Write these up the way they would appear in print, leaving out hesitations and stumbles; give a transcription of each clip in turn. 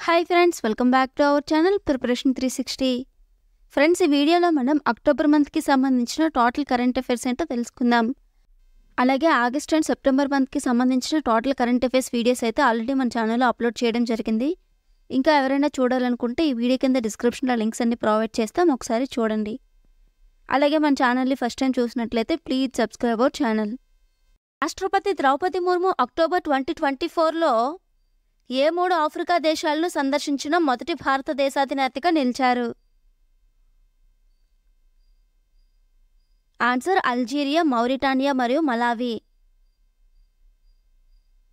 Hi friends, welcome back to our channel preparation 360. Friends, ఈ వీడియోలో మనం అక్టోబర్ మంత్కి సంబంధించిన టోటల్ కరెంట్ అఫైర్స్ ఏంటో తెలుసుకుందాం. అలాగే ఆగస్ట్ అండ్ సెప్టెంబర్ మంత్కి సంబంధించిన టోటల్ కరెంట్ అఫైర్స్ వీడియోస్ అయితే ఆల్రెడీ మన ఛానల్లో అప్లోడ్ చేయడం జరిగింది. ఇంకా ఎవరైనా చూడాలనుకుంటే ఈ వీడియో కింద డిస్క్రిప్షన్లో లింక్స్ అన్ని ప్రొవైడ్ చేస్తాం, ఒకసారి చూడండి. అలాగే మన ఛానల్ని ఫస్ట్ టైం చూసినట్లయితే ప్లీజ్ సబ్స్క్రైబ్ అవర్ ఛానల్. రాష్ట్రపతి ద్రౌపది ముర్ము అక్టోబర్ 2024లో ఏ 3 ఆఫ్రికా దేశాలను సందర్శించిన మొదటి భారతదేశాధినేతగా నిలిచారు? ఆన్సర్ అల్జీరియా, మౌరిటానియా మరియు మలావి.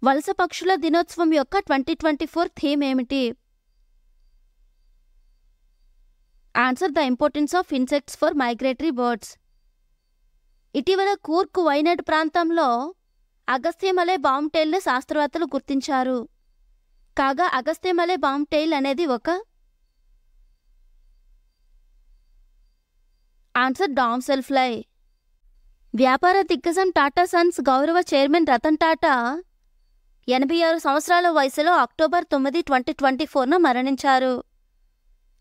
వలస పక్షుల దినోత్సవం యొక్క 2024 థీమ్ ఏమిటి? Answer the importance of insects for migratory birds. ఇటీవల కూర్గ్ వైనాడ్ ప్రాంతంలో అగస్త్యమలై బాంబ్-టెయిల్ను శాస్త్రవేత్తలు గుర్తించారు. కాగా అగస్త్యమలై బాంబ్-టెయిల్ అనేది ఒక ఆన్సర్ డామ్సెల్ ఫ్లై. వ్యాపార దిగ్గజం టాటా సన్స్ గౌరవ చైర్మన్ రతన్ టాటా 86 సంవత్సరాల వయసులో అక్టోబర్ 9, 2024న మరణించారు.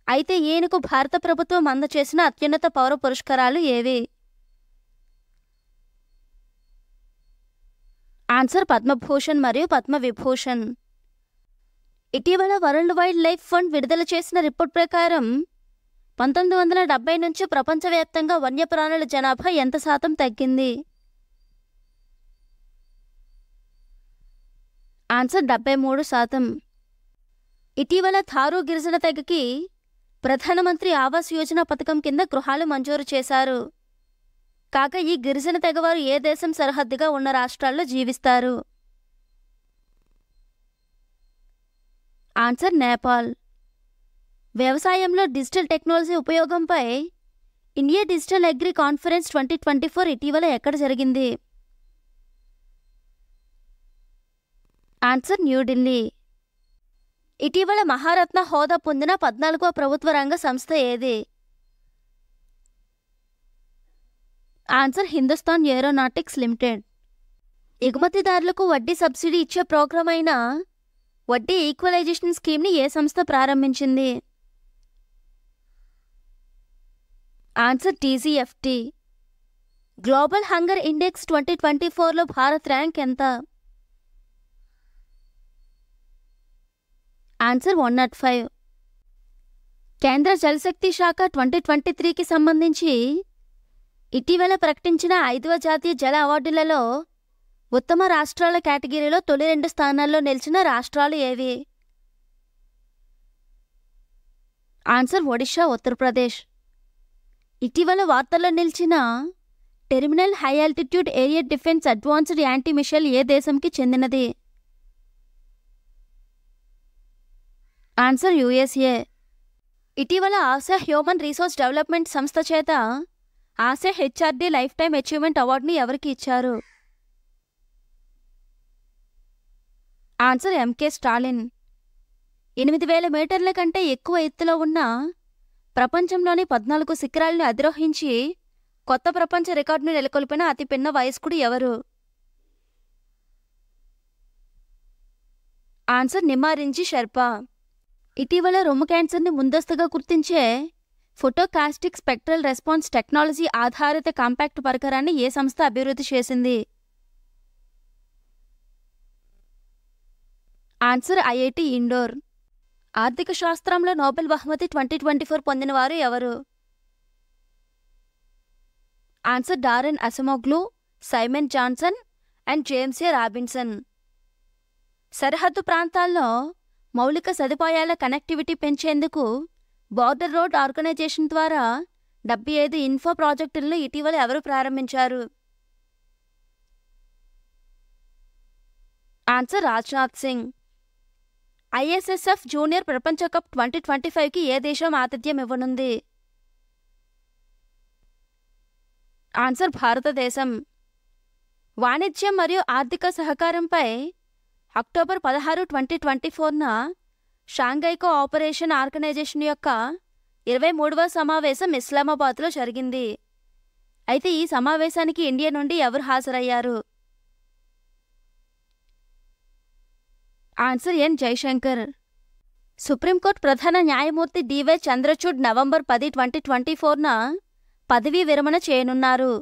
అయితే ఈయనకు భారత ప్రభుత్వం అందజేసిన అత్యున్నత పౌర పురస్కారాలు ఏవి? ఆన్సర్ పద్మభూషణ్ మరియు పద్మవిభూషణ్. ఇటీవల వరల్డ్ వైల్డ్ లైఫ్ ఫండ్ విడుదల చేసిన రిపోర్ట్ ప్రకారం 1970 నుంచి ప్రపంచవ్యాప్తంగా వన్యప్రాణుల జనాభా ఎంత శాతం తగ్గింది? ఆన్సర్ 73%. ఇటీవల థారూ గిరిజన తెగకి ప్రధానమంత్రి ఆవాస్ యోజన పథకం కింద గృహాలు మంజూరు చేశారు. కాగా ఈ గిరిజన తెగవారు ఏ దేశం సరిహద్దుగా ఉన్న రాష్ట్రాల్లో జీవిస్తారు? ఆన్సర్ నేపాల్. వ్యవసాయంలో డిజిటల్ టెక్నాలజీ ఉపయోగంపై ఇండియా డిజిటల్ అగ్రి కాన్ఫరెన్స్ 2024 ఇటీవల ఎక్కడ జరిగింది? ఆన్సర్ న్యూఢిల్లీ. ఇటీవల మహారత్న హోదా పొందిన 14వ ప్రభుత్వ రంగ సంస్థ ఏది? Answer Hindustan aeronautics limited. ఎగుమతిదారులకు వడ్డీ సబ్సిడీ ఇచ్చే ప్రోగ్రాం అయిన వడ్డీ ఈక్వలైజేషన్ స్కీమ్ని ఏ సంస్థ ప్రారంభించింది? Answer TGFT. Global hunger index 2024లో భారత్ ర్యాంక్ ఎంత? ఆన్సర్ 105. కేంద్ర జలశక్తి శాఖ 2023కి సంబంధించి ఇటీవల ప్రకటించిన 5వ జాతీయ జల అవార్డులలో ఉత్తమ రాష్ట్రాల కేటగిరీలో తొలి 2 స్థానాల్లో నిలిచిన రాష్ట్రాలు ఏవి? ఆన్సర్ ఒడిషా, ఉత్తరప్రదేశ్. ఇటీవల వార్తల్లో నిలిచిన terminal high altitude area defence advanced anti missile ఏ దేశంకి చెందినది? Answer USA. ఇటీవల ఆసియా హ్యూమన్ రీసోర్స్ డెవలప్మెంట్ సంస్థ చేత Asia HRD life time achievement అవార్డుని ఎవరికి ఇచ్చారు? Answer MK Stalin. 8000 మీటర్ల కంటే ఎక్కువ ఎత్తులో ఉన్న ప్రపంచంలోని 14 శిఖరాలను అధిరోహించి కొత్త ప్రపంచ రికార్డును నెలకొల్పిన అతి పిన్న వయస్కుడు ఎవరు? ఆన్సర్ నిమారింజీ షెర్పా. ఇటీవల రొమ్ము క్యాన్సర్ని ముందస్తుగా గుర్తించే ఫోటోకాస్టిక్ స్పెక్ట్రల్ రెస్పాన్స్ టెక్నాలజీ ఆధారిత కాంపాక్ట్ పరికరాన్ని ఏ సంస్థ అభివృద్ధి చేసింది? Answer IIT Indore. ఆర్థిక శాస్త్రంలో నోబెల్ బహుమతి 2024 పొందినవారు ఎవరు? Answer Daron Acemoglu, Simon Johnson and James A Robinson. సరిహద్దు ప్రాంతాల్లో మౌలిక సదుపాయాల కనెక్టివిటీ పెంచేందుకు బార్డర్ రోడ్ ఆర్గనైజేషన్ ద్వారా 75 ఇన్ఫో ప్రాజెక్టులను ఇటీవల ఎవరు ప్రారంభించారు? Answer Rajnath Singh. ISSF junior ప్రపంచ కప్ 2025కి ఏ దేశం ఆతిథ్యం ఇవ్వనుంది? ఆన్సర్ భారతదేశం. వాణిజ్యం మరియు ఆర్థిక సహకారంపై అక్టోబర్ 16, 2024న షాంఘై కోఆపరేషన్ ఆర్గనైజేషన్ యొక్క 23వ సమావేశం ఇస్లామాబాద్లో జరిగింది. అయితే ఈ సమావేశానికి ఇండియా నుండి ఎవరు హాజరయ్యారు? ఆన్సర్ ఎన్ జైశంకర్. సుప్రీంకోర్టు ప్రధాన న్యాయమూర్తి డివై చంద్రచూడ్ నవంబర్ 10, 2024న పదవీ విరమణ చేయనున్నారు.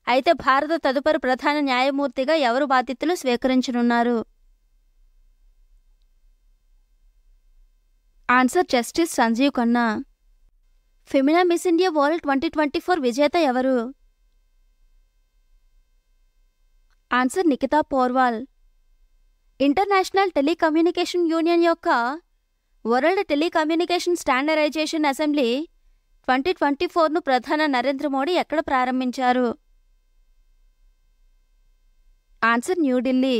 అయితే భారత తదుపరి ప్రధాన న్యాయమూర్తిగా ఎవరు బాధ్యతలు స్వీకరించనున్నారు? Answer justice Sanjiv Khanna. Femina miss India world 2024 విజేత ఎవరు? Answer Nikita Porwal. International telecommunication union యొక్క వరల్డ్ టెలికమ్యూనికేషన్ స్టాండర్డైజేషన్ అసెంబ్లీ 2024ను ప్రధాని నరేంద్ర మోడీ ఎక్కడ ప్రారంభించారు? ఆన్సర్ న్యూఢిల్లీ.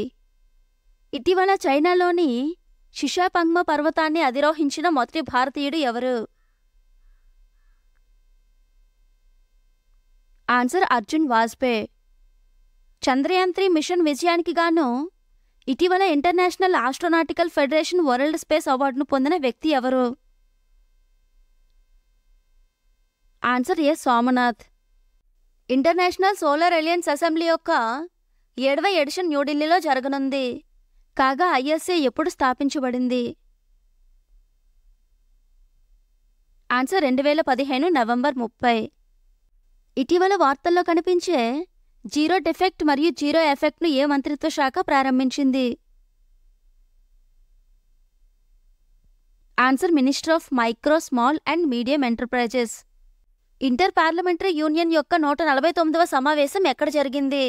ఇటీవల చైనాలోని షిషాపంగ్మ పర్వతాన్ని అధిరోహించిన మొదటి భారతీయుడు ఎవరు? ఆన్సర్ అర్జున్ వాజ్పేయి. చంద్రయాన్ 3 మిషన్ విజయానికి గాను ఇటీవల international astronautical federation world space అవార్డును పొందిన వ్యక్తి ఎవరు? Answer S Somanath. International solar alliance assembly యొక్క 7వ ఎడిషన్ న్యూఢిల్లీలో జరగనుంది. కాగా ఐఎస్ఏ ఎప్పుడు స్థాపించబడింది? Answer 2015 November 30. ఇటీవల వార్తల్లో కనిపించే జీరో డిఫెక్ట్ మరియు జీరో ఎఫెక్ట్ను ఏ మంత్రిత్వ శాఖ ప్రారంభించింది? Answer minister of micro, small and medium enterprises. Inter parliamentary union యొక్క 149వ సమావేశం ఎక్కడ జరిగింది?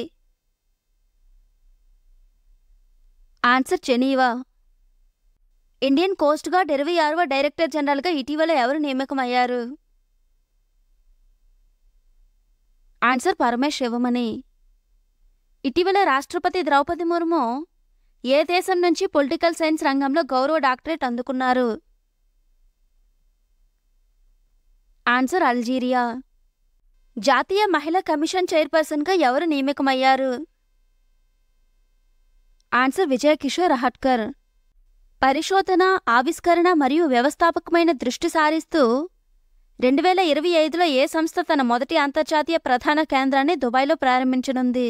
Answer Geneva. Indian coast guard 26వ డైరెక్టర్ జనరల్గా ఇటీవల ఎవరు నియామకమయ్యారు? ఆన్సర్ పరమేశ్ శివమణి. ఇటీవల రాష్ట్రపతి ద్రౌపది ముర్ము ఏ దేశం నుంచి పొలిటికల్ సైన్స్ రంగంలో గౌరవ డాక్టరేట్ అందుకున్నారు? Answer Algeria. జాతీయ మహిళా కమిషన్ చైర్పర్సన్గా ఎవరు నియామకమయ్యారు? ఆన్సర్ విజయ్ కిషోర్ రహట్కర్. పరిశోధన, ఆవిష్కరణ మరియు వ్యవస్థాపకమైన దృష్టి సారిస్తూ 2025లో ఏ సంస్థ తన మొదటి అంతర్జాతీయ ప్రధాన కేంద్రాన్ని దుబాయ్లో ప్రారంభించనుంది?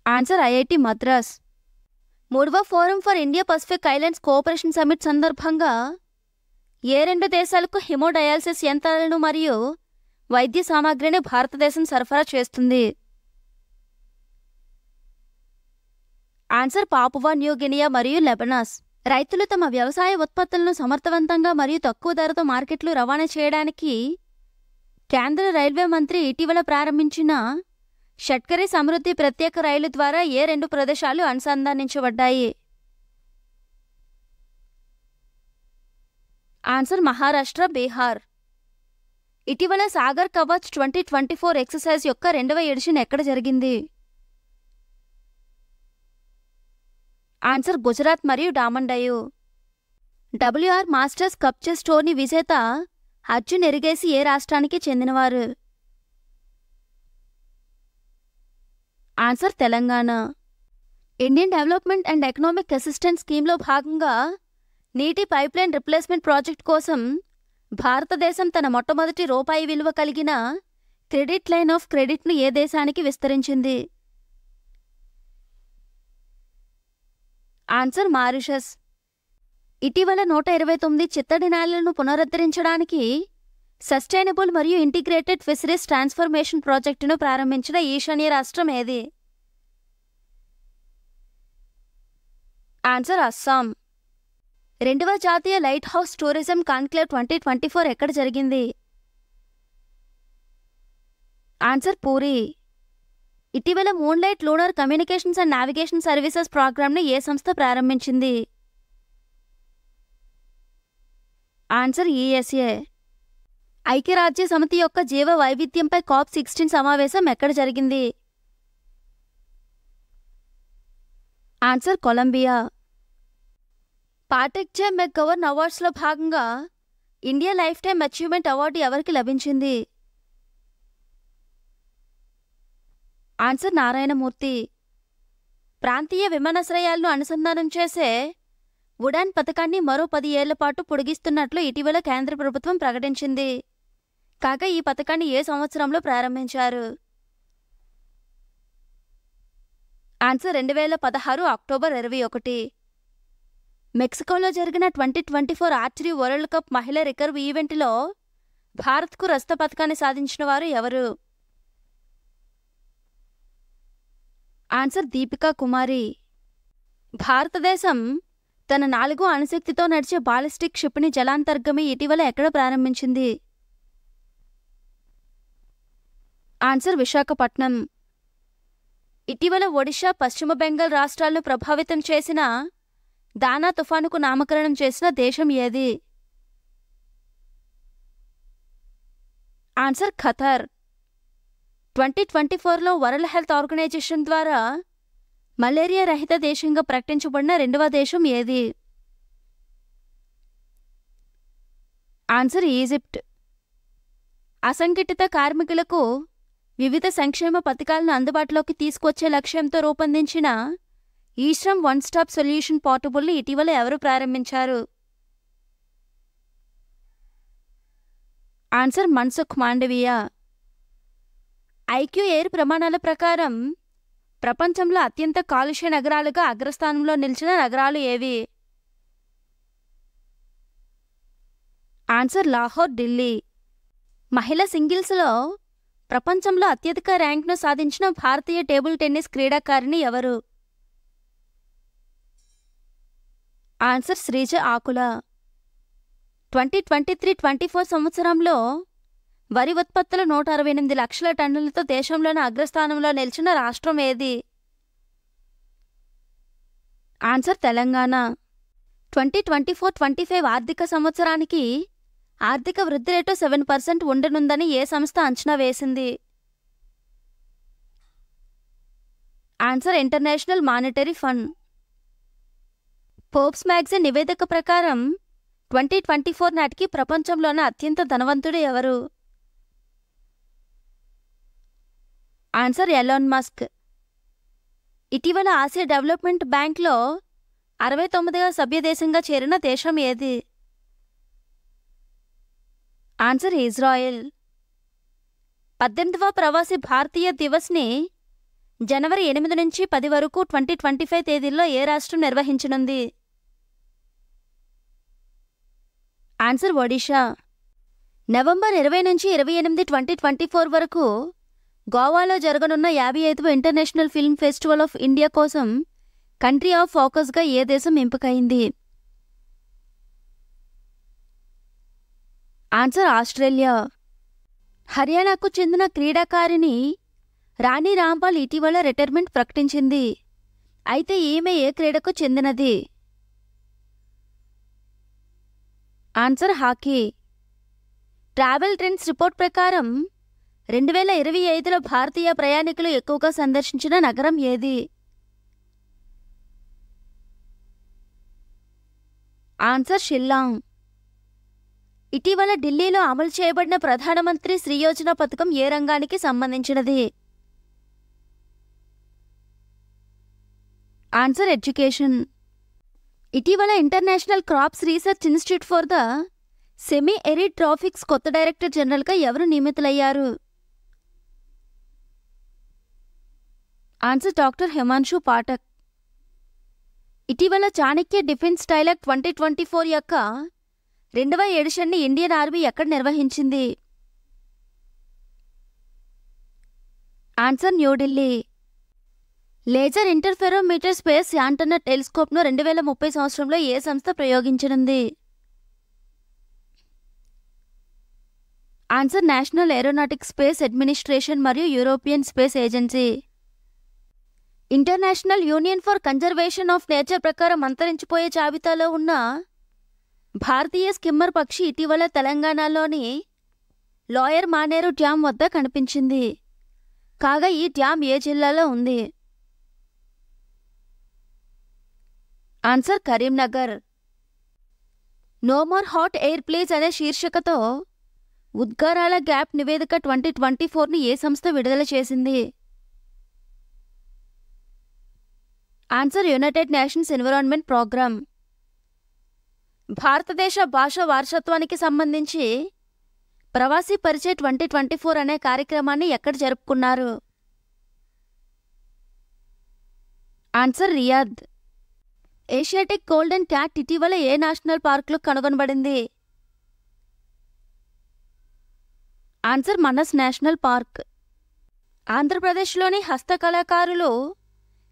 Answer IIT Madras. 3వ forum for India Pacific islands cooperation summit సందర్భంగా ఏ 2 దేశాలకు హిమోడయాలసిస్ యంత్రాలను మరియు వైద్య సామాగ్రిని భారతదేశం సరఫరా చేస్తుంది? ఆన్సర్ పాపువా న్యూ గినియా మరియు లెబనాస్. రైతులు తమ వ్యవసాయ ఉత్పత్తులను సమర్థవంతంగా మరియు తక్కువ ధరతో మార్కెట్లు రవాణా చేయడానికి కేంద్ర రైల్వే మంత్రి ఇటీవల ప్రారంభించిన షట్కరీ సమృద్ధి ప్రత్యేక రైలు ద్వారా ఏ 2 ప్రదేశాలు అనుసంధానించబడ్డాయి? ఆన్సర్ మహారాష్ట్ర, బీహార్. ఇటీవల సాగర్ కవచ్ 2024 ఎక్సర్సైజ్ యొక్క 2వ ఎడిషన్ ఎక్కడ జరిగింది? ఆన్సర్ గుజరాత్ మరియు Daman Diu. WR masters cup chess tourney విజేత అర్జున్ ఎరిగేసి ఏ రాష్ట్రానికి చెందినవారు? Answer Telangana. Indian development and economic assistance స్కీమ్లో భాగంగా నీటి పైప్లైన్ రిప్లేస్మెంట్ ప్రాజెక్ట్ కోసం భారతదేశం తన మొట్టమొదటి రూపాయి విలువ కలిగిన క్రెడిట్ లైన్ ఆఫ్ క్రెడిట్ను ఏ దేశానికి విస్తరించింది? Answer Mauritius. ఇటీవల 129 చిత్తడి నేలలను పునరుద్ధరించడానికి సస్టైనబుల్ మరియు ఇంటిగ్రేటెడ్ ఫిషరీస్ ట్రాన్స్ఫర్మేషన్ ప్రాజెక్టును ప్రారంభించిన ఈశాన్య రాష్ట్రం ఏది? ఆన్సర్ అస్సాం. 2వ జాతీయ లైట్ హౌస్ టూరిజం కాన్క్లేవ్ 2024 ఎక్కడ జరిగింది? ఆన్సర్ పూరి. ఇటీవల moonlight lunar communications and navigation services ప్రోగ్రామ్ను ఏ సంస్థ ప్రారంభించింది? Answer ESA. ఐక్యరాజ్య సమితి యొక్క జీవ వైవిధ్యంపై COP16 సమావేశం ఎక్కడ జరిగింది? Answer Colombia. Patrick J McGovern అవార్డ్స్లో భాగంగా India life time achievement award ఎవరికి లభించింది? ఆన్సర్ నారాయణమూర్తి. ప్రాంతీయ విమానాశ్రయాలను అనుసంధానం చేసే ఉడాన్ పథకాన్ని మరో 10 ఏళ్ల పాటు పొడిగిస్తున్నట్లు ఇటీవల కేంద్ర ప్రభుత్వం ప్రకటించింది. కాగా ఈ పథకాన్ని ఏ సంవత్సరంలో ప్రారంభించారు? Answer 2016 October 21. మెక్సికోలో జరిగిన 2024 ఆర్చరీ వరల్డ్ కప్ మహిళా రికర్వ్ ఈవెంట్లో భారత్కు రజత పతకాన్ని సాధించిన వారు ఎవరు? ఆన్సర్ దీపికా కుమారి. భారతదేశం తన 4 అణుశక్తితో నడిచే బాలిస్టిక్ క్షిపణి జలాంతర్గమి ఇటీవల ఎక్కడ ప్రారంభించింది? ఆన్సర్ విశాఖపట్నం. ఇటీవల ఒడిషా, పశ్చిమ బెంగాల్ రాష్ట్రాలను ప్రభావితం చేసిన దానా తుఫానుకు నామకరణం చేసిన దేశం ఏది? Answer Qatar. 2024లో వరల్డ్ హెల్త్ ఆర్గనైజేషన్ ద్వారా మలేరియా రహిత దేశంగా ప్రకటించబడిన 2వ దేశం ఏది? Answer Egypt. అసంఘటిత కార్మికులకు వివిధ సంక్షేమ పథకాలను అందుబాటులోకి తీసుకొచ్చే లక్ష్యంతో రూపొందించిన ఈశ్రమ్ వన్ స్టాప్ సొల్యూషన్ పోర్టబుల్ని ఇటీవల ఎవరు ప్రారంభించారు? Answer Mansukh Mandaviya. IQ air ప్రమాణాల ప్రకారం ప్రపంచంలో అత్యంత కాలుష్య నగరాలుగా అగ్రస్థానంలో నిలిచిన నగరాలు ఏవి? ఆన్సర్ లాహోర్, ఢిల్లీ. మహిళా సింగిల్స్లో ప్రపంచంలో అత్యధిక ర్యాంక్ను సాధించిన భారతీయ టేబుల్ టెన్నిస్ క్రీడాకారిణి ఎవరు? ఆన్సర్ శ్రీజ ఆకుల. 2023-24 సంవత్సరంలో వరి ఉత్పత్తులు 168 లక్షల టన్నులతో దేశంలోని అగ్రస్థానంలో నిలిచిన రాష్ట్రం ఏది? ఆన్సర్ తెలంగాణ. 2024-25 ఆర్థిక సంవత్సరానికి ఆర్థిక వృద్ధి రేటు 7% ఉండనుందని ఏ సంస్థ అంచనా వేసింది? Answer international monetary fund. Forbes magazine నివేదిక ప్రకారం 2024 నాటికి ప్రపంచంలోనే అత్యంత ధనవంతుడు ఎవరు? Answer Elon Musk. ఇటీవల ఆసియా డెవలప్మెంట్ బ్యాంక్లో 69వ సభ్యదేశంగా చేరిన దేశం ఏది? Answer Israel. 18వ ప్రవాసీ భారతీయ దివస్ని జనవరి 8 నుంచి 10 వరకు 2025 తేదీల్లో ఏ రాష్ట్రం నిర్వహించనుంది? ఆన్సర్ ఒడిషా. నవంబర్ 20 నుంచి 28, 2024 వరకు గోవాలో జరగనున్న 55వ international film festival of India కోసం కంట్రీ ఆఫ్ ఫోకస్గా ఏ దేశం ఎంపికైంది? Answer Australia. హర్యానాకు చెందిన క్రీడాకారిణి రాణి రాంపాల్ ఇటీవల రిటైర్మెంట్ ప్రకటించింది. అయితే ఈమె ఏ క్రీడకు చెందినది? Answer hockey. Travel trends report ప్రకారం 2025లో భారతీయ ప్రయాణికులు ఎక్కువగా సందర్శించిన నగరం ఏది? ఆన్సర్ షిల్లాంగ్. ఇటీవల ఢిల్లీలో అమలు చేయబడిన ప్రధానమంత్రి శ్రీ యోజన పథకం ఏ రంగానికి సంబంధించినది? Answer education. ఇటీవల international crops research institute for the semi arid tropics కొత్త డైరెక్టర్ జనరల్గా ఎవరు నియమితులయ్యారు? Answer doctor Himanshu Pathak. ఇటీవల చాణక్య డిఫెన్స్ డైలాగ్ 2024 యొక్క 2వ ఎడిషన్ని ఇండియన్ ఆర్మీ ఎక్కడ నిర్వహించింది? Answer New Delhi. Laser interferometer space antenna టెలిస్కోప్ను 2030 సంవత్సరంలో ఏ సంస్థ ప్రయోగించనుంది? Answer national aeronautics space administration మరియు European space agency. International union for conservation of nature ప్రకారం అంతరించిపోయే జాబితాలో ఉన్న భారతీయ స్కిమ్మర్ పక్షి ఇటీవల తెలంగాణలోని లోయర్ మానేరు డ్యామ్ వద్ద కనిపించింది. కాగా ఈ డ్యామ్ ఏ జిల్లాలో ఉంది? Answer Karimnagar. No more hot air please అనే శీర్షికతో ఉద్గారాల గ్యాప్ నివేదిక 2024ని ఏ సంస్థ విడుదల చేసింది? Answer United Nations environment programme. భారతదేశ భాషా వారసత్వానికి సంబంధించి ప్రవాసీ పరిచయ్ 2024 అనే కార్యక్రమాన్ని ఎక్కడ జరుపుకున్నారు? Answer Riyadh. Asiatic golden cat ఇటీవల ఏ నేషనల్ పార్కులో కనుగొనబడింది? ఆన్సర్ మనస్ నేషనల్ పార్క్. ఆంధ్రప్రదేశ్లోని హస్తకళాకారులు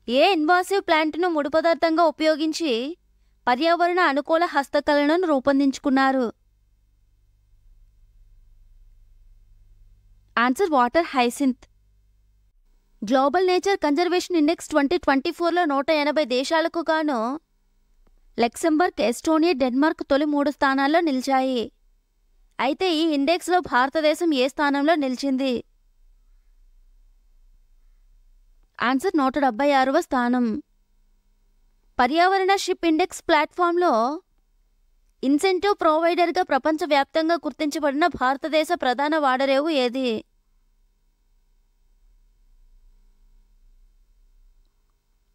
ఏ ఇన్వాసివ్ ప్లాంట్ను ముడి పదార్థంగా ఉపయోగించి పర్యావరణ అనుకూల హస్తకళలను రూపొందించుకున్నారు? Answer water hyacinth. Global nature conservation index 2024లో 180 దేశాలకు గాను లక్సెంబర్గ్, ఎస్టోనియా, డెన్మార్క్ తొలి 3 స్థానాల్లో నిలిచాయి. అయితే ఈ ఇండెక్స్లో భారతదేశం ఏ స్థానంలో నిలిచింది? ఆన్సర్ 176వ స్థానం. పర్యావరణ షిప్ ఇండెక్స్ ప్లాట్ఫామ్లో ఇన్సెంటివ్ ప్రొవైడర్గా ప్రపంచవ్యాప్తంగా గుర్తించబడిన భారతదేశ ప్రధాన వాడరేవు ఏది?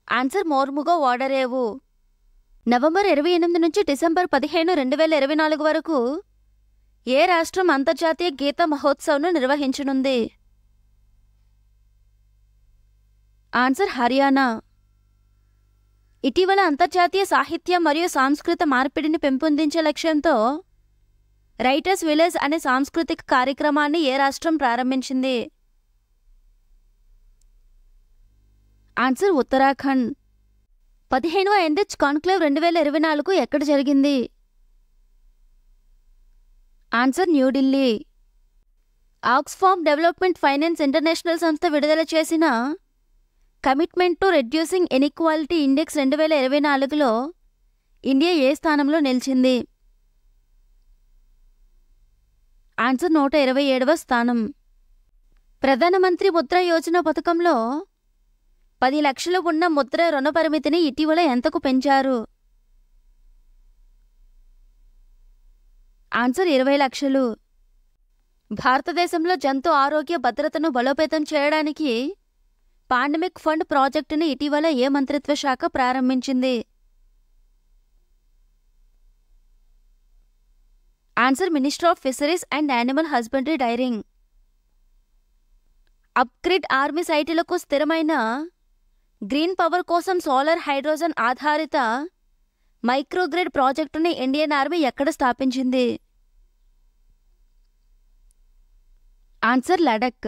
ఆన్సర్ మోర్ముగో ఓడరేవు. నవంబర్ 28 నుంచి డిసెంబర్ 15, 2024 వరకు ఏ రాష్ట్రం అంతర్జాతీయ గీత మహోత్సవ్ను నిర్వహించనుంది? ఆన్సర్ హర్యానా. ఇటీవల అంతర్జాతీయ సాహిత్య మరియు సాంస్కృతిక మార్పిడిని పెంపొందించే లక్ష్యంతో రైటర్స్ విలేజ్ అనే సాంస్కృతిక కార్యక్రమాన్ని ఏ రాష్ట్రం ప్రారంభించింది? ఆన్సర్ ఉత్తరాఖండ్. 15వ ఎన్రిచ్ కాన్క్లేవ్ 2024 ఎక్కడ జరిగింది? Answer New Delhi. Oxfam development finance international సంస్థ విడుదల చేసిన commitment to reducing inequality index 2024లో ఇండియా ఏ స్థానంలో నిలిచింది? ఆన్సర్ 127వ స్థానం. ప్రధానమంత్రి ముద్ర యోజన పథకంలో 10 లక్షలు ఉన్న ముద్ర రుణ పరిమితిని ఇటీవల ఎంతకు పెంచారు? ఆన్సర్ 20 లక్షలు. భారతదేశంలో జంతు ఆరోగ్య భద్రతను బలోపేతం చేయడానికి పాండమిక్ ఫండ్ ప్రాజెక్టును ఇటీవల ఏ మంత్రిత్వ శాఖ ప్రారంభించింది? Answer ministry of fisheries and animal husbandry dairying. Off grid army సైటులకు స్థిరమైన గ్రీన్ పవర్ కోసం సోలార్ హైడ్రోజన్ ఆధారిత మైక్రోగ్రిడ్ ప్రాజెక్టుని ఇండియన్ ఆర్మీ ఎక్కడ స్థాపించింది? ఆన్సర్ లడక్.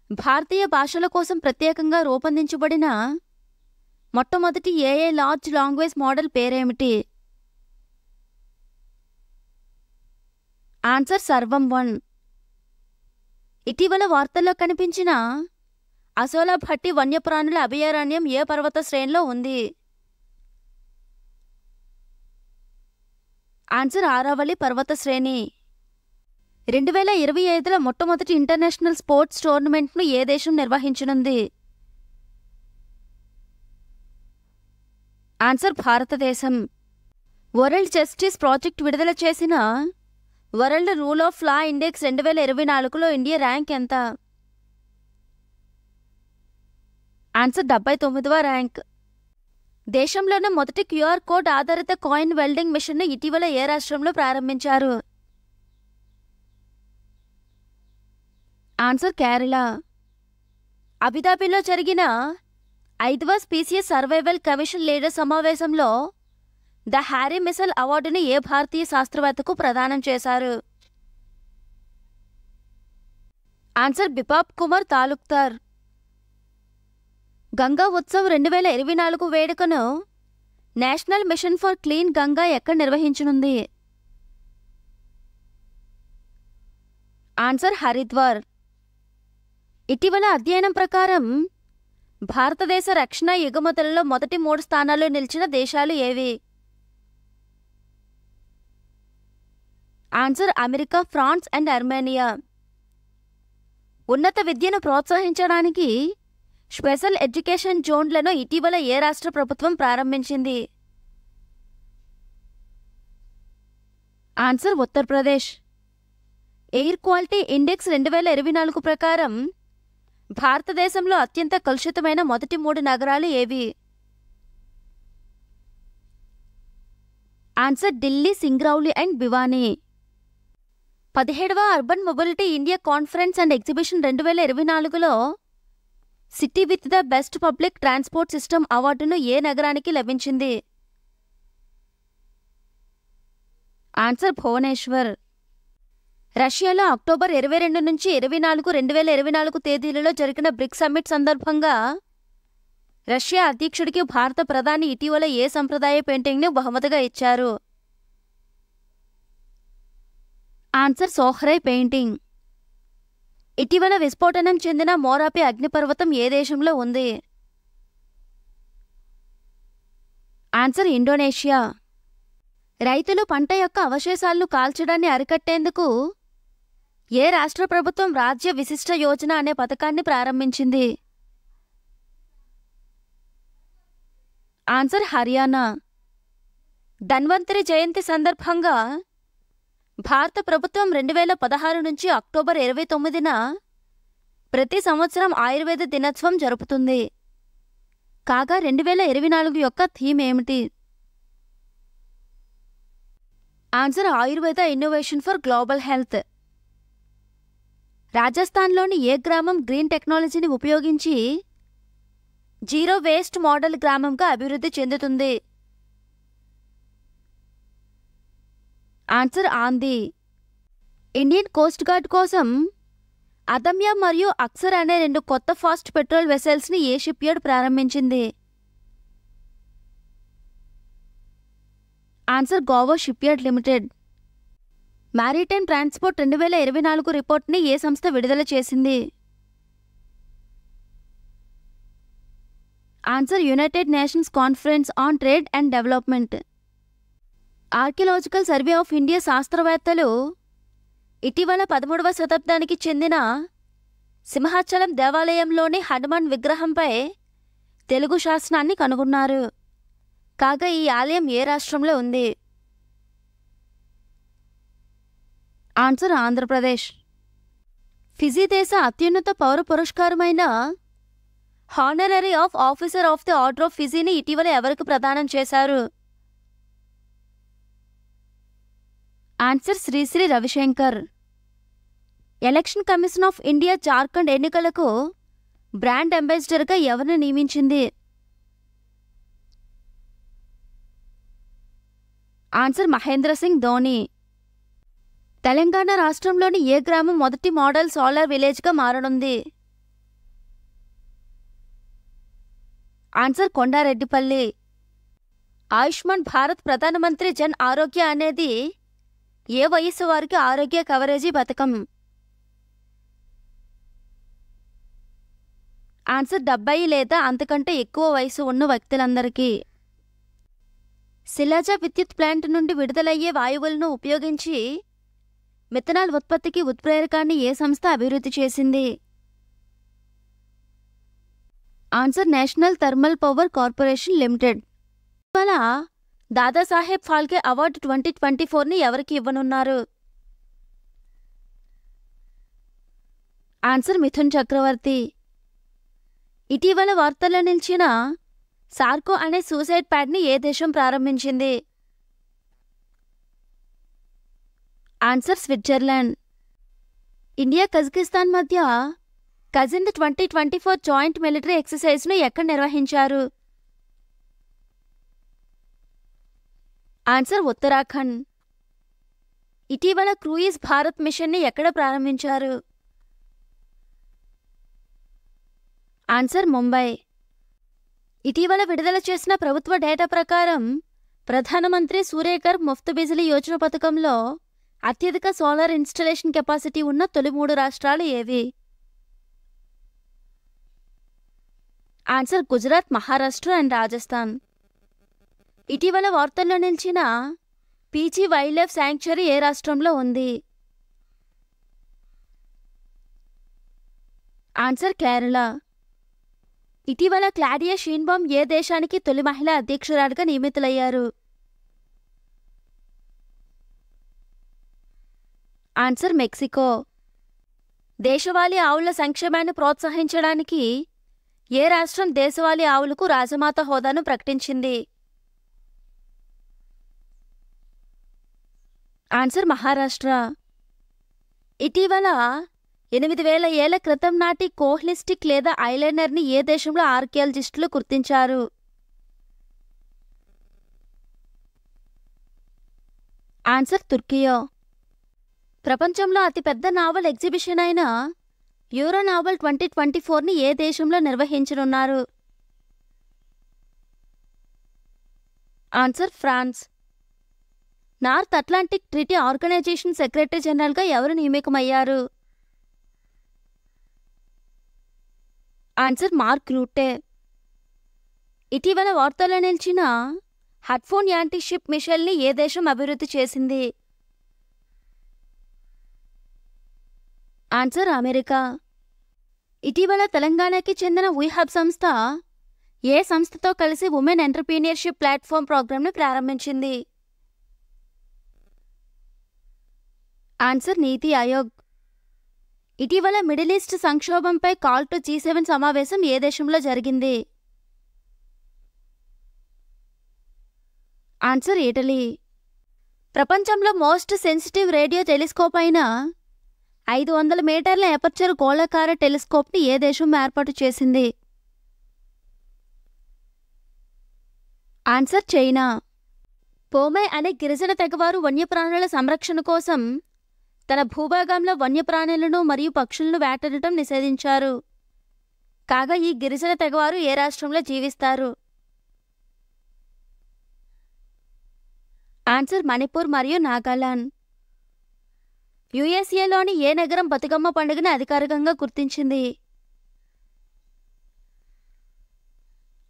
భారతీయ భాషల కోసం ప్రత్యేకంగా రూపొందించబడిన మొట్టమొదటి ఏఐ లార్జ్ లాంగ్వేజ్ మోడల్ పేరేమిటి? ఆన్సర్ సర్వం 1. ఇటీవల వార్తల్లో కనిపించిన అసోలా భట్టి వన్యప్రాణుల అభయారణ్యం ఏ పర్వత శ్రేణిలో ఉంది? ఆన్సర్ ఆరావళి పర్వత శ్రేణి. 2025లో మొట్టమొదటి ఇంటర్నేషనల్ స్పోర్ట్స్ టోర్నమెంట్ను ఏ దేశం నిర్వహించనుంది? ఆన్సర్ భారతదేశం. వరల్డ్ జస్టిస్ ప్రాజెక్ట్ విడుదల చేసిన world rule of law index 2024లో ఇండియా ర్యాంక్ ఎంత? ఆన్సర్ 79వ ర్యాంక్. దేశంలోనే మొదటి క్యూఆర్ కోడ్ ఆధారిత కాయిన్ వెల్డింగ్ మిషన్ను ఇటీవల ఏ రాష్ట్రంలో ప్రారంభించారు? ఆన్సర్ కేరళ. అబుదాబిలో జరిగిన 5వ స్పీసీస్ సర్వైవల్ కమిషన్ లీడర్ సమావేశంలో ద హ్యారీ మిసెల్ అవార్డును ఏ భారతీయ శాస్త్రవేత్తకు ప్రదానం చేశారు? ఆన్సర్ బిపాప్ కుమార్ తాలూక్దార్. గంగా ఉత్సవ్ 2024 వేడుకను national mission for clean Ganga ఎక్కడ నిర్వహించనుంది? ఆన్సర్ హరిద్వార్. ఇటీవల అధ్యయనం ప్రకారం భారతదేశ రక్షణ ఎగుమతులలో మొదటి 3 స్థానాల్లో నిలిచిన దేశాలు ఏవి? Answer America, France and Armenia. ఉన్నత విద్యను ప్రోత్సహించడానికి స్పెషల్ ఎడ్యుకేషన్ జోన్లను ఇటీవల ఏ రాష్ట్ర ప్రభుత్వం ప్రారంభించింది? Answer Uttar Pradesh. Air quality index 2024 ప్రకారం భారతదేశంలో అత్యంత కలుషితమైన మొదటి 3 నగరాలు ఏవి? Answer Delhi, Singrauli and Bhiwani. 17వ urban mobility India conference and exhibition 2024లో city with the best public transport system అవార్డును ఏ నగరానికి లభించింది? ఆన్సర్ భువనేశ్వర్. రష్యాలో అక్టోబర్ 22 నుంచి 24, 2024 తేదీలలో జరిగిన బ్రిక్స్ సమ్మిట్ సందర్భంగా రష్యా అధ్యక్షుడికి భారత ప్రధాని ఇటీవల ఏ సంప్రదాయ పెయింటింగ్ను బహుమతిగా ఇచ్చారు? Answer Sohrai painting. ఇటీవల విస్ఫోటనం చెందిన మోరాపి అగ్నిపర్వతం ఏ దేశంలో ఉంది? Answer Indonesia. రైతులు పంట యొక్క అవశేషాలను కాల్చడాన్ని అరికట్టేందుకు ఏ రాష్ట్ర ప్రభుత్వం రాజ్య విశిష్ట యోజన అనే పథకాన్ని ప్రారంభించింది? ఆన్సర్ హర్యానా. ధన్వంతరి జయంతి సందర్భంగా భారత ప్రభుత్వం 2016 నుంచి అక్టోబర్ 29న ప్రతి సంవత్సరం ఆయుర్వేద దినోత్సవం జరుపుతుంది. కాగా 2024 యొక్క థీమ్ ఏమిటి? Answer Ayurveda innovation for global health. రాజస్థాన్లోని ఏ గ్రామం గ్రీన్ టెక్నాలజీని ఉపయోగించి జీరో వేస్ట్ మోడల్ గ్రామంగా అభివృద్ధి చెందుతుంది? ఆన్సర్ ఆంధీ. ఇండియన్ కోస్ట్ గార్డ్ కోసం అదమ్య మరియు అక్సర్ అనే 2 కొత్త ఫాస్ట్ పెట్రోల్ వెసెల్స్ని ఏ షిప్ యార్డ్ ప్రారంభించింది? Answer Goa ship yard limited. Maritime transport 2024 రిపోర్ట్ని ఏ సంస్థ విడుదల చేసింది? Answer United nations conference on trade and development. Archaeological survey of India శాస్త్రవేత్తలు ఇటీవల 13వ శతాబ్దానికి చెందిన సింహాచలం దేవాలయంలోని హనుమాన్ విగ్రహంపై తెలుగు శాసనాన్ని కనుగొన్నారు. కాగా ఈ ఆలయం ఏ రాష్ట్రంలో ఉంది? ఆన్సర్ ఆంధ్రప్రదేశ్. ఫిజీ దేశ అత్యున్నత పౌర పురస్కారమైన honorary of officer of the order of ఫిజీని ఇటీవల ఎవరికి ప్రదానం చేశారు? Answer Sri Sri Ravishankar. Election commission of India Jharkhand ఎన్నికలకు బ్రాండ్ అంబాసిడర్గా ఎవరిని నియమించింది? ఆన్సర్ మహేంద్ర సింగ్ ధోని. తెలంగాణ రాష్ట్రంలోని ఏ గ్రామం మొదటి మోడల్ సోలార్ విలేజ్గా మారనుంది? ఆన్సర్ కొండారెడ్డిపల్లి. ఆయుష్మాన్ భారత్ ప్రధానమంత్రి జన్ ఆరోగ్య అనేది ఏ వయస్సు వారికి ఆరోగ్య కవరేజీ పథకం? ఆన్సర్ 70 లేదా అంతకంటే ఎక్కువ వయసు ఉన్న వ్యక్తులందరికీ. శిలాజ విద్యుత్ ప్లాంట్ నుండి విడుదలయ్యే వాయువులను ఉపయోగించి మిథనాల్ ఉత్పత్తికి ఉత్ప్రేరకాన్ని ఏ సంస్థ అభివృద్ధి చేసింది? Answer national thermal power corporation limited. ఇవాళ దాదాసాహెబ్ ఫాల్కే అవార్డు 2024ని ఎవరికి ఇవ్వనున్నారు? ఆన్సర్ మిథున్ చక్రవర్తి. ఇటీవల వార్తల్లో నిలిచిన సార్కో అనే సూసైడ్ ప్యాడ్ని ఏ దేశం ప్రారంభించింది? Answer Switzerland. ఇండియా కజకిస్తాన్ మధ్య కజింద్ 2024 జాయింట్ మిలిటరీ ఎక్సర్సైజ్ను ఎక్కడ నిర్వహించారు? ఆన్సర్ ఉత్తరాఖండ్. ఇటీవల క్రూయిజ్ భారత్ మిషన్ని ఎక్కడ ప్రారంభించారు? ఆన్సర్ ముంబై. ఇటీవల విడుదల చేసిన ప్రభుత్వ డేటా ప్రకారం ప్రధానమంత్రి సూర్యఘర్ ముఫ్త్ బిజిలీ యోజన పథకంలో అత్యధిక సోలార్ ఇన్స్టలేషన్ కెపాసిటీ ఉన్న తొలి 3 రాష్ట్రాలు ఏవి? Answer Gujarat, Maharashtra and Rajasthan. ఇటీవల వార్తల్లో నిలిచిన పీజీ వైల్డ్ లైఫ్ శాంక్చురీ ఏ రాష్ట్రంలో ఉంది? ఆన్సర్ కేరళ. ఇటీవల క్లాడియా షీన్బామ్ ఏ దేశానికి తొలి మహిళా అధ్యక్షురాలిగా నియమితులయ్యారు? Answer Mexico. దేశవాళీ ఆవుల సంక్షేమాన్ని ప్రోత్సహించడానికి ఏ రాష్ట్రం దేశవాళీ ఆవులకు రాజమాత హోదాను ప్రకటించింది? ఆన్సర్ మహారాష్ట్ర. ఇటీవల 8000 ఏళ్ల క్రితం నాటి కోహ్లిస్టిక్ లేదా ఐలైనర్ని ఏ దేశంలో ఆర్కియాలజిస్టులు గుర్తించారు? Answer Turkiye. ప్రపంచంలో అతిపెద్ద నావల్ ఎగ్జిబిషన్ అయిన యూరో నావల్ 2024ని ఏ దేశంలో నిర్వహించనున్నారు? Answer France. North Atlantic Treaty Organization secretary జనరల్గా ఎవరు నియమికమయ్యారు? ఆన్సర్ మార్క్ రూటే. ఇటీవల వార్తల్లో నిలిచిన హడ్ఫోన్ యాంటీ షిప్ మిషైల్ని ఏ దేశం అభివృద్ధి చేసింది? Answer America. ఇటీవల తెలంగాణకి చెందిన వీహబ్ సంస్థ ఏ సంస్థతో కలిసి ఉమెన్ ఎంటర్‌ప్రెన్యూర్‌షిప్ ప్లాట్‌ఫామ్ ప్రోగ్రామ్‌ను ప్రారంభించింది? ఆన్సర్ నీతి ఆయోగ్. ఇటీవల మిడిల్ ఈస్ట్ సంక్షోభంపై కాల్ టు G7 సమావేశం ఏ దేశంలో జరిగింది? Answer Italy. ప్రపంచంలో మోస్ట్ సెన్సిటివ్ రేడియో టెలిస్కోప్ అయిన 500 మీటర్ల ఎపర్చర్ గోళాకార టెలిస్కోప్ని ఏ దేశం ఏర్పాటు చేసింది? Answer China. పోమై అనే గిరిజన తెగవారు వన్యప్రాణుల సంరక్షణ కోసం తన భూభాగంలో వన్యప్రాణులను మరియు పక్షులను వేటాడటం నిషేధించారు. కాగా ఈ గిరిజన తెగవారు ఏ రాష్ట్రంలో జీవిస్తారు? ఆన్సర్ మణిపూర్ మరియు నాగాలాండ్. యుఎస్ఏలోని ఏ నగరం బతుకమ్మ పండుగను అధికారికంగా గుర్తించింది?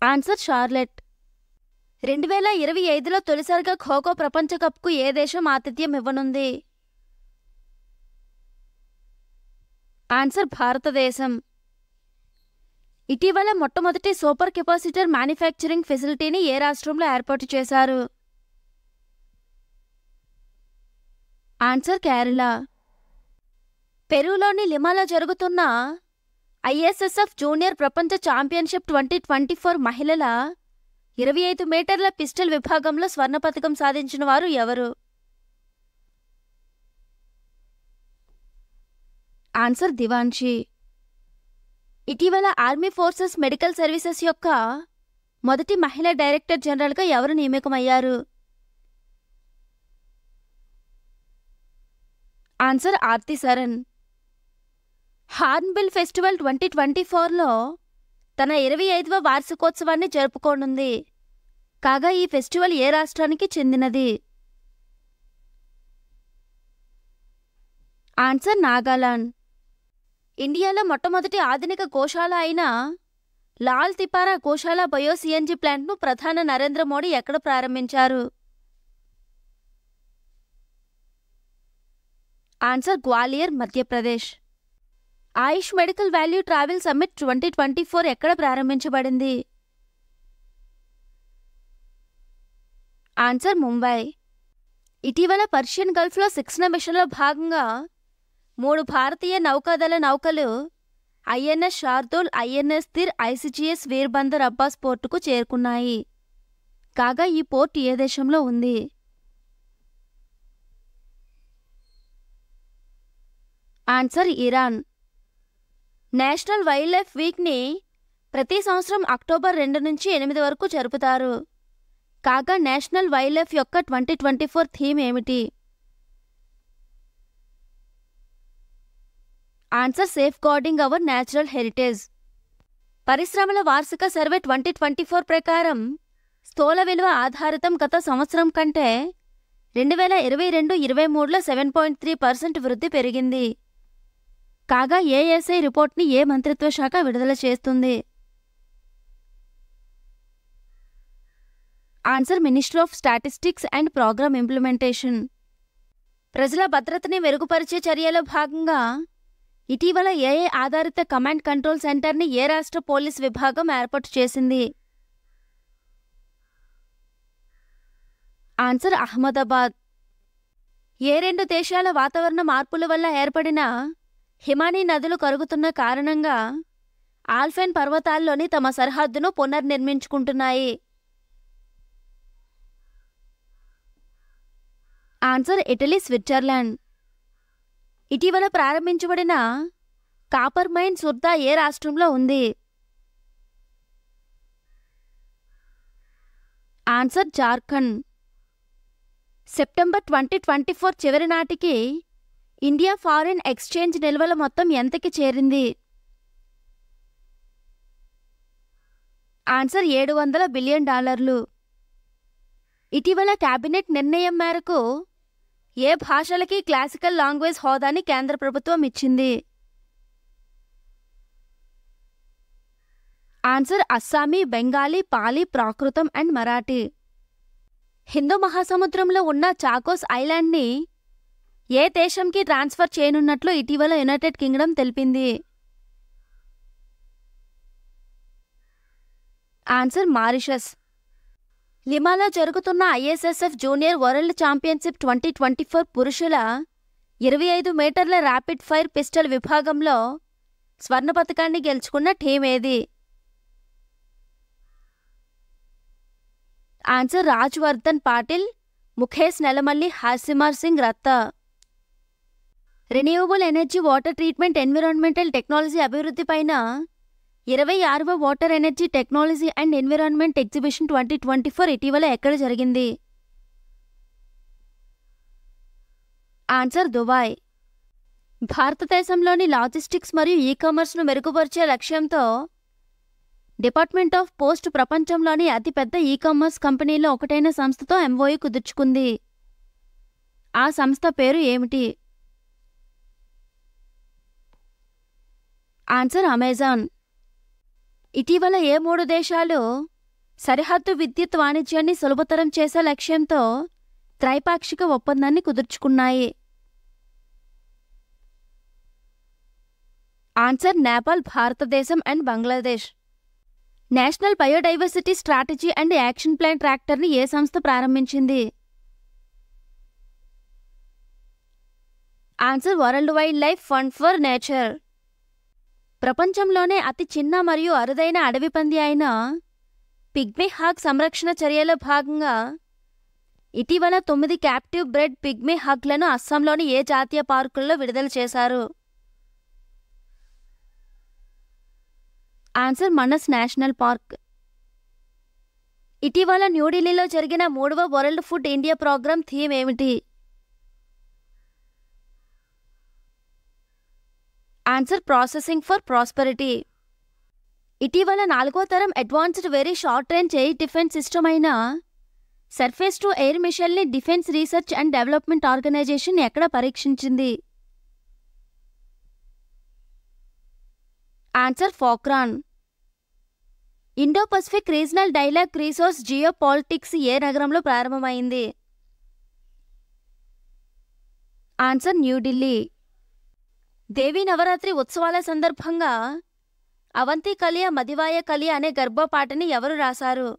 Answer Charlotte. 2025లో తొలిసారిగా ఖోఖో ప్రపంచ కప్కు ఏ దేశం ఆతిథ్యం ఇవ్వనుంది? ఆన్సర్ భారతదేశం. ఇటీవల మొట్టమొదటి సూపర్ కెపాసిటర్ మ్యానుఫ్యాక్చరింగ్ ఫెసిలిటీని ఏ రాష్ట్రంలో ఏర్పాటు చేశారు? ఆన్సర్ కేరళ. పెరూలోని లిమాలో జరుగుతున్న ISSF జూనియర్ ప్రపంచ ఛాంపియన్షిప్ 2024 మహిళల 25 మీటర్ల పిస్టల్ విభాగంలో స్వర్ణ పతకం సాధించిన వారు ఎవరు? ఆన్సర్ దివాన్షి. ఇటీవల ఆర్మీ ఫోర్సెస్ మెడికల్ సర్వీసెస్ యొక్క మొదటి మహిళా డైరెక్టర్ జనరల్గా ఎవరు నియమికమయ్యారు? Answer Arti Sarin. Hornbill festival 2024లో తన 25వ వార్షికోత్సవాన్ని జరుపుకోనుంది. కాగా ఈ ఫెస్టివల్ ఏ రాష్ట్రానికి చెందినది? ఆన్సర్ నాగాలాండ్. ఇండియాలో మొట్టమొదటి ఆధునిక గోశాల అయిన లాల్ తిపారా గోశాల బయో CNG ప్లాంట్ను ప్రధాని నరేంద్ర మోడీ ఎక్కడ ప్రారంభించారు? ఆన్సర్ గ్వాలియర్, మధ్యప్రదేశ్. ఆయుష్ మెడికల్ వాల్యూ ట్రావెల్ సమ్మిట్ 2024 ఎక్కడ ప్రారంభించబడింది? ఆన్సర్ ముంబై. ఇటీవల పర్షియన్ గల్ఫ్లో శిక్షణ మిషన్లో భాగంగా 3 భారతీయ నౌకాదళ నౌకలు INS Shardul, INS తిర్, ICGS వీర్బందర్ Abbas పోర్టుకు చేరుకున్నాయి. కాగా ఈ పోర్ట్ ఏ దేశంలో ఉంది? Answer Iran. National wildlife వీక్ని ప్రతి సంవత్సరం అక్టోబర్ 2 నుంచి 8 వరకు జరుపుతారు. కాగా నేషనల్ వైల్డ్ లైఫ్ యొక్క 2024 థీమ్ ఏమిటి? Answer safe guarding hour natural heritage. పరిశ్రమల వార్షిక సర్వే 2024 ప్రకారం స్థూల విలువ ఆధారితం గత సంవత్సరం కంటే 2022-23లో 7.3% వృద్ధి పెరిగింది. కాగా ASI రిపోర్ట్ని ఏ మంత్రిత్వ శాఖ విడుదల చేస్తుంది? Answer ministry of statistics and programme implementation. ప్రజల భద్రతని మెరుగుపరిచే చర్యలో భాగంగా ఇటీవల AI ఆధారిత కమాండ్ కంట్రోల్ సెంటర్ని ఏ రాష్ట్ర పోలీస్ విభాగం ఏర్పాటు చేసింది? ఆన్సర్ అహ్మదాబాద్. ఏ 2 దేశాల వాతావరణ మార్పుల వల్ల ఏర్పడిన హిమానీ నదులు కరుగుతున్న కారణంగా ఆల్పైన్ పర్వతాల్లోని తమ సరిహద్దును పునర్నిర్మించుకుంటున్నాయి? Answer Italy, Switzerland. ఇటీవల ప్రారంభించబడిన కాపర్ మైన్ సుర్దా ఏ రాష్ట్రంలో ఉంది? ఆన్సర్ జార్ఖండ్. సెప్టెంబర్ 2024 చివరి నాటికి ఇండియా ఫారిన్ ఎక్స్చేంజ్ నిల్వల మొత్తం ఎంతకి చేరింది? Answer $700 billion. ఇటీవల కేబినెట్ నిర్ణయం మేరకు ఏ భాషలకి క్లాసికల్ లాంగ్వేజ్ హోదాని కేంద్ర ప్రభుత్వం ఇచ్చింది? ఆన్సర్ అస్సామీ, బెంగాలీ, పాలీ, ప్రాకృతం అండ్ మరాఠీ. హిందూ మహాసముద్రంలో ఉన్న చాకోస్ ఐలాండ్ని ఏ దేశంకి ట్రాన్స్ఫర్ చేయనున్నట్లు ఇటీవల యునైటెడ్ కింగ్డమ్ తెలిపింది? Answer Mauritius. లిమాలో జరుగుతున్న ISSF జూనియర్ వరల్డ్ ఛాంపియన్షిప్ 2024 పురుషుల 25 మీటర్ల ర్యాపిడ్ ఫైర్ పిస్టల్ విభాగంలో స్వర్ణ పతకాన్ని గెలుచుకున్న టీం ఏది? Answer Rajvardhan Patil, Mukesh Nelavalli, Harsimar Singh Ratta. Renewable energy, water treatment, environmental technology అభివృద్ధి పైన 26వ water energy technology and environment exhibition 2024 ఇటీవల ఎక్కడ జరిగింది? Answer Dubai. భారతదేశంలోని లాజిస్టిక్స్ మరియు ఈ-కామర్స్ను మెరుగుపరిచే లక్ష్యంతో డిపార్ట్మెంట్ ఆఫ్ పోస్ట్ ప్రపంచంలోని అతిపెద్ద ఈ-కామర్స్ కంపెనీలో ఒకటైన సంస్థతో MOU కుదుర్చుకుంది. ఆ సంస్థ పేరు ఏమిటి? Answer Amazon. ఇటీవల ఏ 3 దేశాలు సరిహద్దు విద్యుత్ వాణిజ్యాన్ని సులభతరం చేసే లక్ష్యంతో త్రైపాక్షిక ఒప్పందాన్ని కుదుర్చుకున్నాయి? ఆన్సర్ నేపాల్, భారతదేశం and Bangladesh. National biodiversity strategy and action plan ట్రాక్టర్ని ఏ సంస్థ ప్రారంభించింది? Answer world wildlife fund for nature. ప్రపంచంలోనే అతి చిన్న మరియు అరుదైన అడవి పంది అయిన పిగ్మీ హాగ్ సంరక్షణ చర్యలో భాగంగా ఇటీవల 9 క్యాప్టివ్ బ్రెడ్ పిగ్మీ హాగ్లను అస్సాంలోని ఏ జాతీయ పార్కుల్లో విడుదల చేశారు? ఆన్సర్ మనస్ నేషనల్ పార్క్. ఇటీవల న్యూఢిల్లీలో జరిగిన 3వ world food India programme theme ఏమిటి? Answer processing for prosperity. ఇటీవల 4వ తరం advanced very short range air defence system అయిన సర్ఫేస్ టు ఎయిర్ మిషన్ని defence research and development organisation ఎక్కడ పరీక్షించింది? Answer Pokhran. Indo Pacific regional dialogue resource geopolitics ఏ నగరంలో ప్రారంభమైంది? ఆన్సర్ న్యూఢిల్లీ. దేవీ నవరాత్రి ఉత్సవాల సందర్భంగా అవంతి కలియ మదివాయ కలియ అనే గర్భపాటని ఎవరు రాశారు?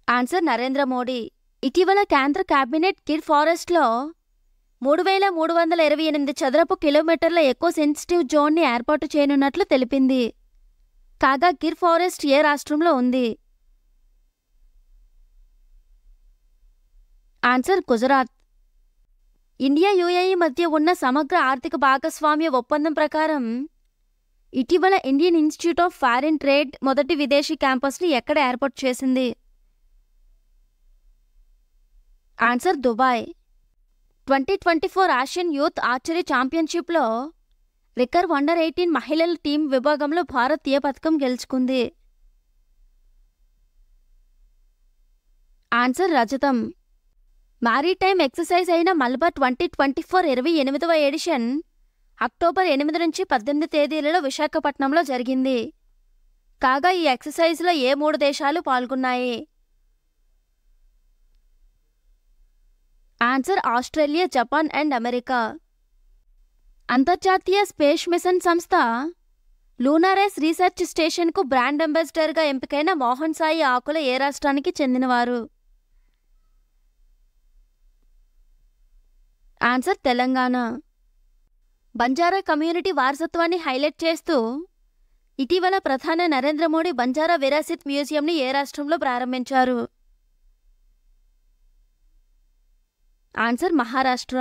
ఆన్సర్ నరేంద్ర మోడీ. ఇటీవల కేంద్ర కేబినెట్ గిర్ ఫారెస్ట్లో 3328 చదరపు కిలోమీటర్ల ఎకో సెన్సిటివ్ జోన్ని ఏర్పాటు చేయనున్నట్లు తెలిపింది. కాగా గిర్ ఫారెస్ట్ ఏ రాష్ట్రంలో ఉంది? ఆన్సర్ గుజరాత్. ఇండియా UAE మధ్య ఉన్న సమగ్ర ఆర్థిక భాగస్వామ్య ఒప్పందం ప్రకారం ఇటీవల Indian institute of foreign trade మొదటి విదేశీ క్యాంపస్ని ఎక్కడ ఏర్పాటు చేసింది? Answer Dubai. 2024 Asian youth archery ఛాంపియన్షిప్లో రికర్వ్ అండర్-18 మహిళల టీం విభాగంలో భారత్ ఏ పథకం గెలుచుకుంది? ఆన్సర్ రజతం. మారిటైమ్ ఎక్సర్సైజ్ అయిన మలబార్ 2024 28వ ఎడిషన్ అక్టోబర్ 8 నుంచి 18 తేదీలలో విశాఖపట్నంలో జరిగింది. కాగా ఈ ఎక్సర్సైజ్లో ఏ 3 దేశాలు పాల్గొన్నాయి? Answer Australia, Japan and America. అంతర్జాతీయ స్పేస్ మిషన్ సంస్థ లూనారెస్ రీసెర్చ్ స్టేషన్కు బ్రాండ్ అంబాసిడర్గా ఎంపికైన మోహన్ సాయి ఆకుల ఏ రాష్ట్రానికి చెందినవారు? ఆన్సర్ తెలంగాణ. బంజారా కమ్యూనిటీ వారసత్వాన్ని హైలైట్ చేస్తూ ఇటీవల ప్రధాని నరేంద్ర మోడీ బంజారా విరాసిత్ మ్యూజియంని ఏ రాష్ట్రంలో ప్రారంభించారు? ఆన్సర్ మహారాష్ట్ర.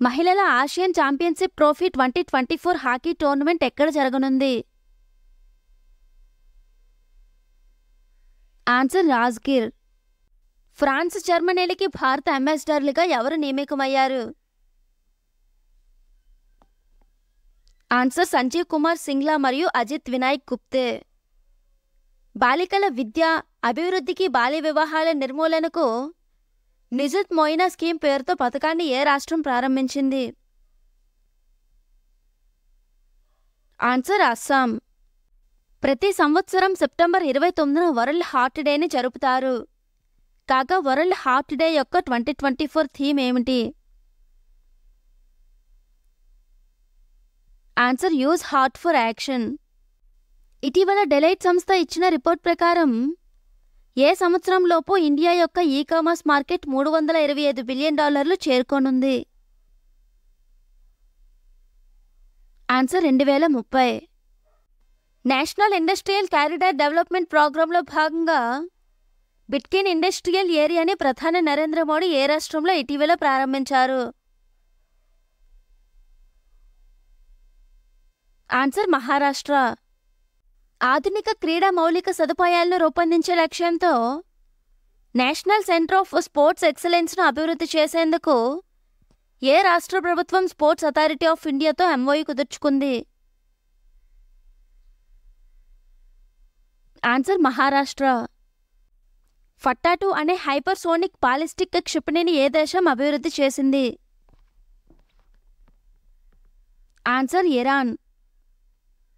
మహిళల Asian championship trophy 2024 hockey tournament ఎక్కడ జరగనుంది? ఆన్సర్ రాజ్గిర్. ఫ్రాన్స్ జర్మనీలకి భారత అంబాసిడర్లుగా ఎవరు నియమికమయ్యారు? ఆన్సర్ సంజీవ్ కుమార్ సింగ్లా మరియు అజిత్ వినాయక్ గుప్తే. బాలికల విద్య అభివృద్ధికి బాల్య వివాహాల నిర్మూలనకు నిజత్ మొయినా స్కీమ్ పేరుతో పథకాన్ని ఏ రాష్ట్రం ప్రారంభించింది? ఆన్సర్ అస్సాం. ప్రతి సంవత్సరం సెప్టెంబర్ 29న వరల్డ్ హార్ట్ డేని జరుపుతారు. కాగా వరల్డ్ హార్ట్ డే యొక్క 2024 థీమ్ ఏమిటి? Answer use heart for action. ఇటీవల డెలైట్ సంస్థ ఇచ్చిన రిపోర్ట్ ప్రకారం ఏ సంవత్సరంలోపు ఇండియా యొక్క ఈ-కామర్స్ మార్కెట్ $325 బిలియన్ చేరుకోనుంది? Answer 2030. National industrial corridor development ప్రోగ్రాంలో భాగంగా బిట్కిన్ ఇండస్ట్రియల్ ఏరియాని ప్రధాని నరేంద్ర మోడీ ఏ రాష్ట్రంలో ఇటీవల ప్రారంభించారు? ఆన్సర్ మహారాష్ట్ర. ఆధునిక క్రీడా మౌలిక సదుపాయాలను రూపొందించే లక్ష్యంతో నేషనల్ సెంటర్ ఆఫ్ స్పోర్ట్స్ ఎక్సలెన్స్ను అభివృద్ధి చేసేందుకు ఏ రాష్ట్ర ప్రభుత్వం స్పోర్ట్స్ అథారిటీ ఆఫ్ ఇండియాతో ఎంఓయూ కుదుర్చుకుంది? ఆన్సర్ మహారాష్ట్ర. ఫట్టా-2 అనే హైపర్సోనిక్ బాలిస్టిక్ క్షిపణిని ఏ దేశం అభివృద్ధి చేసింది? Answer Iran.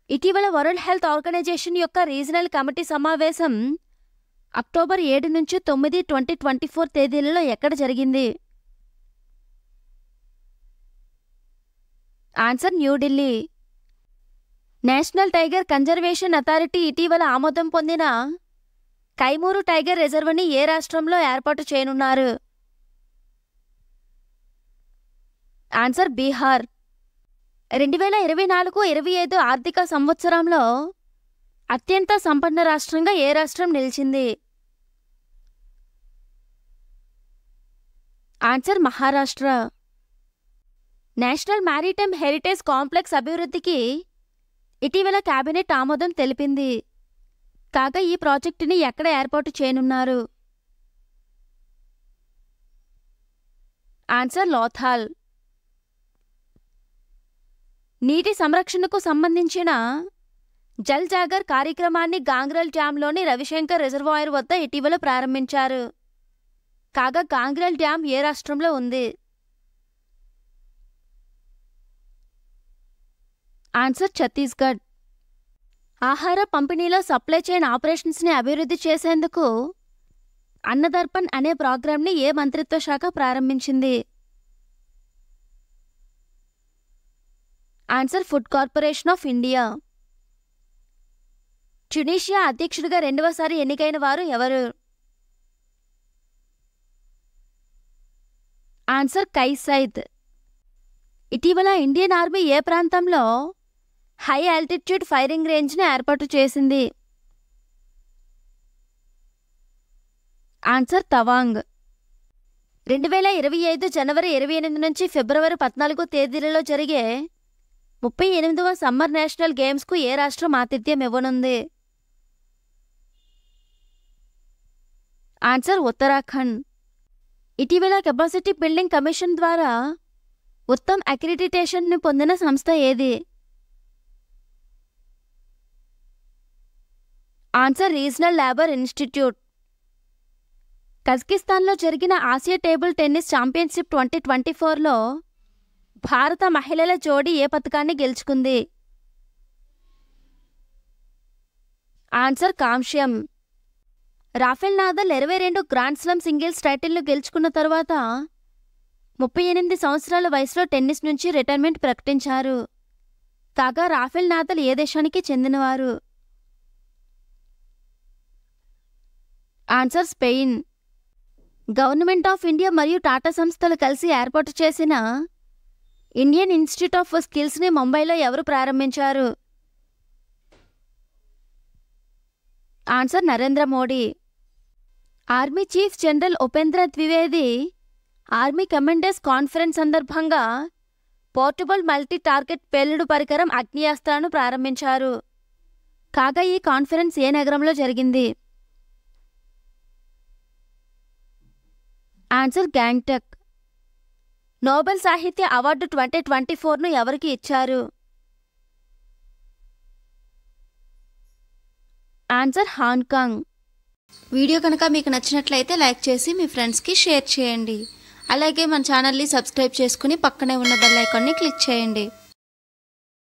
ఇటీవల వరల్డ్ హెల్త్ ఆర్గనైజేషన్ యొక్క రీజనల్ కమిటీ సమావేశం అక్టోబర్ 7 నుంచి 9, 2024 తేదీలలో ఎక్కడ జరిగింది? Answer New Delhi. National tiger conservation authority ఇటీవల ఆమోదం పొందిన కైమూరు టైగర్ రిజర్వ్ని ఏ రాష్ట్రంలో ఏర్పాటు చేయనున్నారు? ఆన్సర్ బీహార్. 2024-25 ఆర్థిక సంవత్సరంలో అత్యంత సంపన్న రాష్ట్రంగా ఏ రాష్ట్రం నిలిచింది? Answer Maharashtra. National maritime heritage complex అభివృద్ధికి ఇటీవల కేబినెట్ ఆమోదం తెలిపింది. కాగా ఈ ప్రాజెక్టుని ఎక్కడ ఏర్పాటు చేయనున్నారు? ఆన్సర్ లోథాల్. నీటి సంరక్షణకు సంబంధించిన జల్ జాగర్ కార్యక్రమాన్ని గాంగ్రల్ డ్యాంలోని రవిశంకర్ రిజర్వాయర్ వద్ద ఇటీవల ప్రారంభించారు. కాగా గాంగ్రల్ డ్యాం ఏ రాష్ట్రంలో ఉంది? ఆన్సర్ ఛత్తీస్గఢ్. ఆహార పంపిణీలో సప్లై చైన్ ఆపరేషన్స్ని అభివృద్ధి చేసేందుకు అన్నదర్పణ్ అనే ప్రోగ్రాంని ఏ మంత్రిత్వ శాఖ ప్రారంభించింది? Answer food corporation of India. Tunisia అధ్యక్షుడిగా 2వసారి ఎన్నికైన వారు ఎవరు? ఆన్సర్ కైస్ సైద్. ఇటీవల ఇండియన్ ఆర్మీ ఏ ప్రాంతంలో హై ఆల్టిట్యూడ్ ఫైరింగ్ రేంజ్ని ఏర్పాటు చేసింది? ఆన్సర్ తవాంగ్. 2025 జనవరి 28 నుంచి ఫిబ్రవరి 14 తేదీలలో జరిగే 38వ సమ్మర్ నేషనల్ గేమ్స్కు ఏ రాష్ట్రం ఆతిథ్యం ఇవ్వనుంది? ఆన్సర్ ఉత్తరాఖండ్. ఇటీవల కెపాసిటీ బిల్డింగ్ కమిషన్ ద్వారా ఉత్తమ్ అక్రిడిటేషన్ని పొందిన సంస్థ ఏది? Answer regional labour institute. కజకిస్తాన్లో జరిగిన ఆసియా టేబుల్ టెన్నిస్ ఛాంపియన్షిప్ 2024లో భారత మహిళల జోడీ ఏ పతకాన్ని గెలుచుకుంది? ఆన్సర్ కాంస్యం. Rafael Nadal 22 grand slam singles టైటిల్ను గెలుచుకున్న తరువాత 38 సంవత్సరాల వయసులో టెన్నిస్ నుంచి రిటైర్మెంట్ ప్రకటించారు. కాగా రాఫెల్ నాదల్ ఏ దేశానికి చెందినవారు? Answer Spain. Government of India మరియు టాటా సంస్థలు కలిసి ఏర్పాటు చేసిన ఇండియన్ ఇన్స్టిట్యూట్ ఆఫ్ స్కిల్స్ని ముంబైలో ఎవరు ప్రారంభించారు? Answer Narendra Modi. Army chief general Upendra Dwivedi army commanders conference సందర్భంగా పోర్టబుల్ మల్టీ టార్గెట్ పేలుడు పరికరం అగ్నియాస్త్రాను ప్రారంభించారు. కాగా ఈ కాన్ఫరెన్స్ ఏ నగరంలో జరిగింది? ఆన్సర్ గ్యాంగ్టక్. నోబెల్ సాహిత్య అవార్డు 2024ను ఎవరికి ఇచ్చారు? Answer Hong Kong. వీడియో కనుక మీకు నచ్చినట్లయితే లైక్ చేసి మీ ఫ్రెండ్స్కి షేర్ చేయండి. అలాగే మన ఛానల్ని సబ్స్క్రైబ్ చేసుకుని పక్కనే ఉన్న బెల్ ఐకాన్ని క్లిక్ చేయండి.